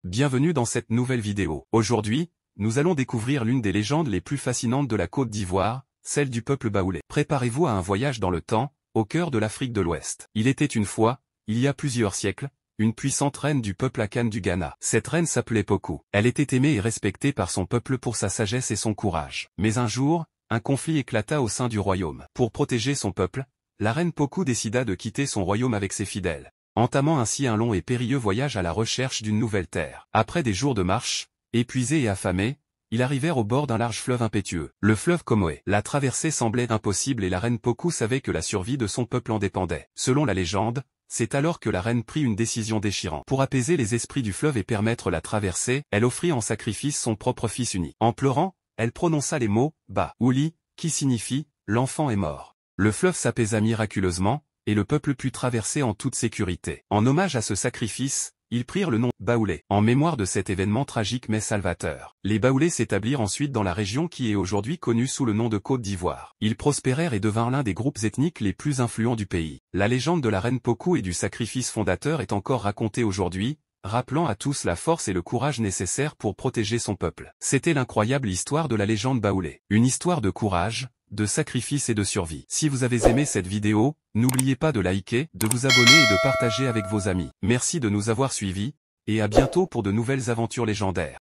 Bienvenue dans cette nouvelle vidéo. Aujourd'hui, nous allons découvrir l'une des légendes les plus fascinantes de la Côte d'Ivoire, celle du peuple baoulé. Préparez-vous à un voyage dans le temps, au cœur de l'Afrique de l'Ouest. Il était une fois, il y a plusieurs siècles, une puissante reine du peuple Akan du Ghana. Cette reine s'appelait Pokou. Elle était aimée et respectée par son peuple pour sa sagesse et son courage. Mais un jour, un conflit éclata au sein du royaume. Pour protéger son peuple, la reine Pokou décida de quitter son royaume avec ses fidèles, entamant ainsi un long et périlleux voyage à la recherche d'une nouvelle terre. Après des jours de marche, épuisés et affamés, ils arrivèrent au bord d'un large fleuve impétueux, le fleuve Comoé. La traversée semblait impossible et la reine Pokou savait que la survie de son peuple en dépendait. Selon la légende, c'est alors que la reine prit une décision déchirante. Pour apaiser les esprits du fleuve et permettre la traversée, elle offrit en sacrifice son propre fils unique. En pleurant, elle prononça les mots « Ba Ouli » qui signifie « l'enfant est mort ». Le fleuve s'apaisa miraculeusement, et le peuple put traverser en toute sécurité. En hommage à ce sacrifice, ils prirent le nom Baoulé, en mémoire de cet événement tragique mais salvateur. Les Baoulés s'établirent ensuite dans la région qui est aujourd'hui connue sous le nom de Côte d'Ivoire. Ils prospérèrent et devinrent l'un des groupes ethniques les plus influents du pays. La légende de la reine Pokou et du sacrifice fondateur est encore racontée aujourd'hui, rappelant à tous la force et le courage nécessaires pour protéger son peuple. C'était l'incroyable histoire de la légende Baoulé. Une histoire de courage, de sacrifice et de survie. Si vous avez aimé cette vidéo, n'oubliez pas de liker, de vous abonner et de partager avec vos amis. Merci de nous avoir suivis, et à bientôt pour de nouvelles aventures légendaires.